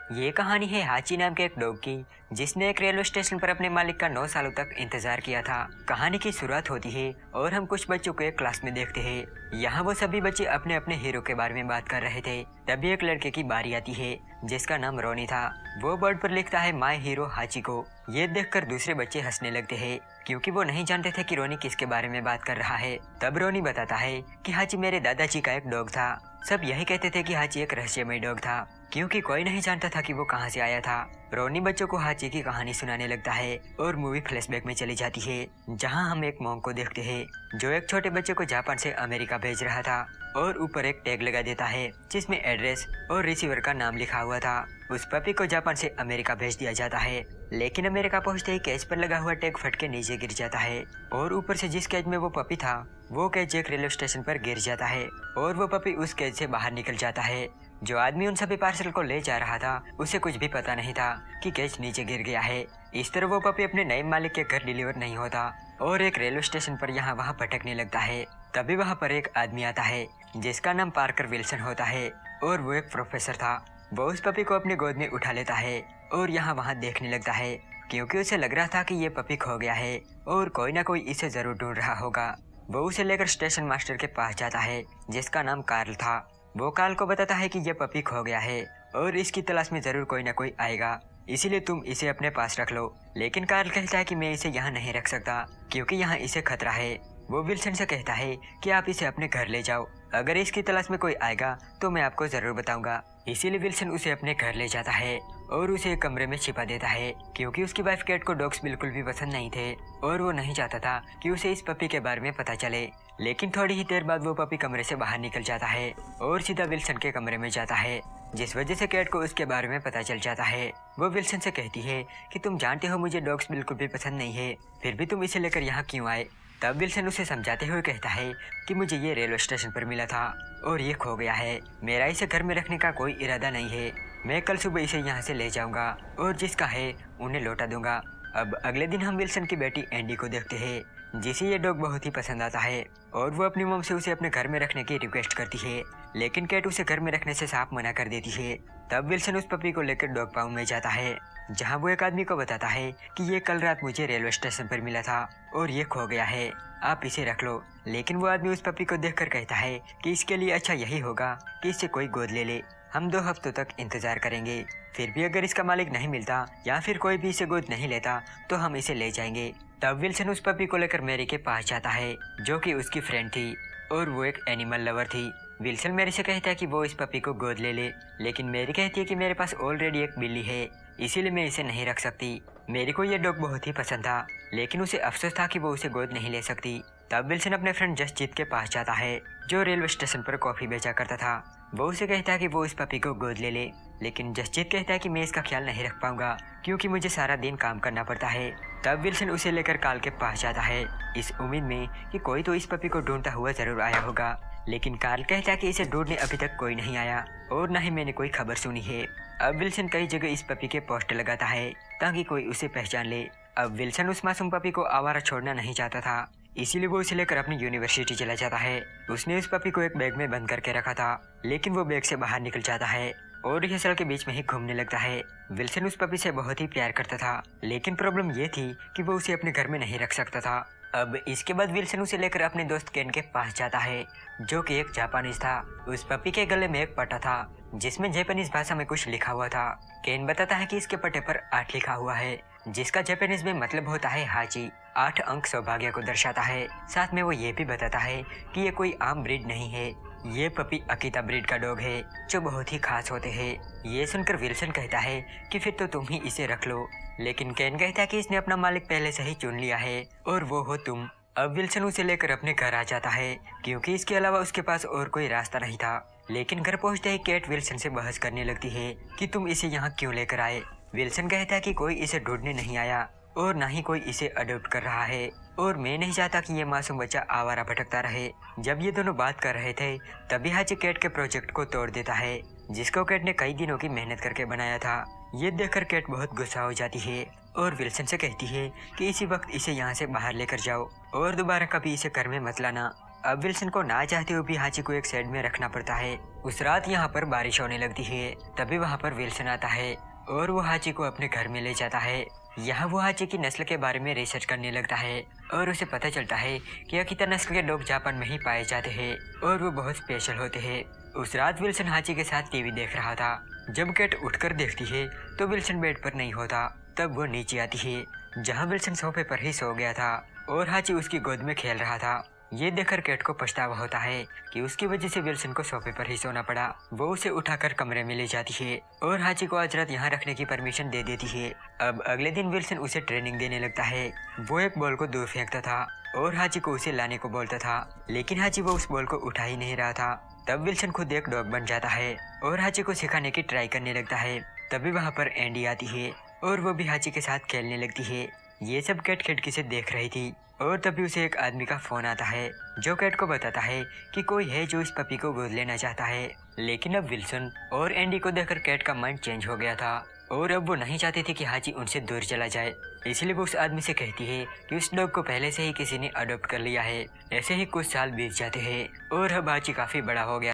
ये कहानी है हाची नाम के एक डॉग की, जिसने एक रेलवे स्टेशन पर अपने मालिक का 9 सालों तक इंतजार किया था। कहानी की शुरुआत होती है और हम कुछ बच्चों को एक क्लास में देखते हैं। यहाँ वो सभी बच्चे अपने अपने हीरो के बारे में बात कर रहे थे। तभी एक लड़के की बारी आती है जिसका नाम रोनी था। वो बोर्ड पर लिखता है माय हीरो हाची को। ये देखकर दूसरे बच्चे हंसने लगते हैं क्योंकि वो नहीं जानते थे कि रोनी किसके बारे में बात कर रहा है। तब रोनी बताता है कि हाची मेरे दादाजी का एक डॉग था। सब यही कहते थे कि हाची एक रहस्यमय डॉग था क्योंकि कोई नहीं जानता था कि वो कहां से आया था। रोनी बच्चों को हाची की कहानी सुनाने लगता है और मूवी फ्लैशबैक में चली जाती है, जहां हम एक मॉन्क को देखते हैं जो एक छोटे बच्चे को जापान से अमेरिका भेज रहा था और ऊपर एक टैग लगा देता है जिसमें एड्रेस और रिसीवर का नाम लिखा हुआ था। उस पपी को जापान से अमेरिका भेज दिया जाता है, लेकिन अमेरिका पहुंचते ही केज पर लगा हुआ टैग फट के नीचे गिर जाता है और ऊपर से जिस केज में वो पपी था वो केज एक रेलवे स्टेशन पर गिर जाता है और वो पपी उस केज से बाहर निकल जाता है। जो आदमी उन सभी पार्सल को ले जा रहा था उसे कुछ भी पता नहीं था कि केज नीचे गिर गया है। इस तरह वो पपी अपने नए मालिक के घर डिलीवर नहीं होता और एक रेलवे स्टेशन पर यहाँ वहाँ भटकने लगता है। तभी वहाँ पर एक आदमी आता है जिसका नाम पार्कर विल्सन होता है और वो एक प्रोफेसर था। वो उस पपी को अपनी गोद में उठा लेता है और यहाँ वहाँ देखने लगता है क्योंकि उसे लग रहा था कि ये पपी खो गया है और कोई ना कोई इसे जरूर ढूंढ रहा होगा। वो उसे लेकर स्टेशन मास्टर के पास जाता है जिसका नाम कार्ल था। वो कार्ल को बताता है कि ये पपी खो गया है और इसकी तलाश में जरूर कोई ना कोई आएगा, इसीलिए तुम इसे अपने पास रख लो। लेकिन कार्ल कहता है कि मैं इसे यहाँ नहीं रख सकता क्योंकि यहाँ इसे खतरा है। वो विल्सन से कहता है कि आप इसे अपने घर ले जाओ, अगर इसकी तलाश में कोई आएगा तो मैं आपको जरूर बताऊंगा। इसीलिए विल्सन उसे अपने घर ले जाता है और उसे एक कमरे में छिपा देता है क्योंकि उसकी वाइफ कैट को डॉग्स बिल्कुल भी पसंद नहीं थे और वो नहीं चाहता था कि उसे इस पपी के बारे में पता चले। लेकिन थोड़ी ही देर बाद वो पपी कमरे से बाहर निकल जाता है और सीधा विल्सन के कमरे में जाता है, जिस वजह से कैट को उसके बारे में पता चल जाता है। वो विल्सन से कहती है कि तुम जानते हो मुझे डॉग्स बिल्कुल भी पसंद नहीं है, फिर भी तुम इसे लेकर यहाँ क्यों आए। तब विल्सन उसे समझाते हुए कहता है कि मुझे ये रेलवे स्टेशन पर मिला था और ये खो गया है। मेरा इसे घर में रखने का कोई इरादा नहीं है। मैं कल सुबह इसे यहाँ से ले जाऊंगा और जिसका है उन्हें लौटा दूंगा। अब अगले दिन हम विल्सन की बेटी एंडी को देखते हैं जिसे ये डॉग बहुत ही पसंद आता है और वो अपनी मॉम से उसे अपने घर में रखने की रिक्वेस्ट करती है, लेकिन कैट उसे घर में रखने से साफ मना कर देती है। तब विल्सन उस पपी को लेकर डॉग पाउंड में जाता है जहाँ वो एक आदमी को बताता है कि ये कल रात मुझे रेलवे स्टेशन पर मिला था और ये खो गया है, आप इसे रख लो। लेकिन वो आदमी उस पपी को देखकर कहता है कि इसके लिए अच्छा यही होगा कि इसे कोई गोद ले ले। हम 2 हफ्तों तक इंतजार करेंगे, फिर भी अगर इसका मालिक नहीं मिलता या फिर कोई भी इसे गोद नहीं लेता तो हम इसे ले जाएंगे। तब विल्सन उस पपी को लेकर मैरी के पास जाता है जो कि उसकी फ्रेंड थी और वो एक एनिमल लवर थी। विल्सन मैरी से कहता है कि वो इस पपी को गोद ले ले, लेकिन मैरी कहती है कि मेरे पास ऑलरेडी एक बिल्ली है, इसीलिए मैं इसे नहीं रख सकती। मैरी को ये डॉग बहुत ही पसंद था, लेकिन उसे अफसोस था कि वो उसे गोद नहीं ले सकती। तब विल्सन अपने फ्रेंड जसजीत के पास जाता है जो रेलवे स्टेशन पर कॉफी बेचा करता था। वो उसे कहता है कि वो इस पपी को गोद ले ले, लेकिन जसजीत कहता है कि मैं इसका ख्याल नहीं रख पाऊंगा क्योंकि मुझे सारा दिन काम करना पड़ता है। तब विल्सन उसे लेकर कार्ल के पास जाता है इस उम्मीद में कि कोई तो इस पपी को ढूंढता हुआ जरूर आया होगा, लेकिन कार्ल कहता है कि इसे ढूंढने अभी तक कोई नहीं आया और न ही मैंने कोई खबर सुनी है। अब विल्सन कई जगह इस पपी के पोस्टर लगाता है ताकि कोई उसे पहचान ले। अब विल्सन उस मासूम पपी को आवारा छोड़ना नहीं चाहता था, इसीलिए वो उसे लेकर अपनी यूनिवर्सिटी चला जाता है। उसने उस पपी को एक बैग में बंद करके रखा था, लेकिन वो बैग से बाहर निकल जाता है और रिहर्सल के बीच में ही घूमने लगता है। विल्सन उस पपी से बहुत ही प्यार करता था, लेकिन प्रॉब्लम ये थी कि वो उसे अपने घर में नहीं रख सकता था। अब इसके बाद विल्सन उसे लेकर अपने दोस्त केन के पास जाता है जो कि एक जापानीज था। उस पपी के गले में एक पट्टा था जिसमें जापानीज भाषा में कुछ लिखा हुआ था। केन बताता है कि इसके पट्टे पर 8 लिखा हुआ है जिसका जापानीज में मतलब होता है हाची। 8 अंक सौभाग्य को दर्शाता है। साथ में वो ये भी बताता है कि ये कोई आम ब्रीड नहीं है, ये पपी अकीता ब्रीड का डॉग है जो बहुत ही खास होते हैं। ये सुनकर विल्सन कहता है कि फिर तो तुम ही इसे रख लो, लेकिन केन कहता है कि इसने अपना मालिक पहले से ही चुन लिया है और वो हो तुम। अब विल्सन उसे लेकर अपने घर आ जाता है क्योंकि इसके अलावा उसके पास और कोई रास्ता नहीं था। लेकिन घर पहुंचते ही कैट विल्सन से बहस करने लगती है कि तुम इसे यहाँ क्यों लेकर आए। विल्सन कहता है कि कोई इसे ढूंढने नहीं आया और ना ही कोई इसे अडॉप्ट कर रहा है और मैं नहीं चाहता कि ये मासूम बच्चा आवारा भटकता रहे। जब ये दोनों बात कर रहे थे तभी हाची कैट के प्रोजेक्ट को तोड़ देता है जिसको कैट ने कई दिनों की मेहनत करके बनाया था। ये देखकर कैट बहुत गुस्सा हो जाती है और विल्सन से कहती है कि इसी वक्त इसे यहाँ से बाहर लेकर जाओ और दोबारा कभी इसे घर में मत लाना। अब विल्सन को ना चाहते हुए भी हाची को एक साइड में रखना पड़ता है। उस रात यहाँ पर बारिश होने लगती है। तभी वहाँ पर विल्सन आता है और वो हाची को अपने घर में ले जाता है। यहाँ वो हाची की नस्ल के बारे में रिसर्च करने लगता है और उसे पता चलता है कि अकीता नस्ल के लोग जापान में ही पाए जाते हैं और वो बहुत स्पेशल होते हैं। उस रात विल्सन हाची के साथ टीवी देख रहा था। जब कैट उठकर देखती है तो विल्सन बेड पर नहीं होता। तब वो नीचे आती है जहाँ विल्सन सोफे पर ही सो गया था और हाची उसकी गोद में खेल रहा था। ये देखकर कैट को पछतावा होता है कि उसकी वजह से विल्सन को सोफे पर ही सोना पड़ा। वो उसे उठाकर कमरे में ले जाती है और हाची को आज रात यहाँ रखने की परमिशन दे देती है। अब अगले दिन विल्सन उसे ट्रेनिंग देने लगता है। वो एक बॉल को दूर फेंकता था और हाची को उसे लाने को बोलता था, लेकिन हाची वो उस बॉल को उठा ही नहीं रहा था। तब विल्सन खुद एक डॉग बन जाता है और हाची को सिखाने की ट्राई करने लगता है। तभी वहाँ पर एंडी आती है और वो भी हाची के साथ खेलने लगती है। ये सब कैट खिड़की से देख रही थी और तभी उसे एक आदमी का फोन आता है जो कैट को बताता है कि कोई है जो इस पपी को गोद लेना चाहता है। लेकिन अब विल्सन और एंडी को देखकर कैट का माइंड चेंज हो गया था और अब वो नहीं चाहती थी कि हाची उनसे दूर चला जाए। इसलिए वो उस आदमी से कहती है कि उस डॉग को पहले से ही किसी ने अडॉप्ट कर लिया है। ऐसे ही कुछ साल बीत जाते हैं और अब हाची काफी बड़ा हो गया।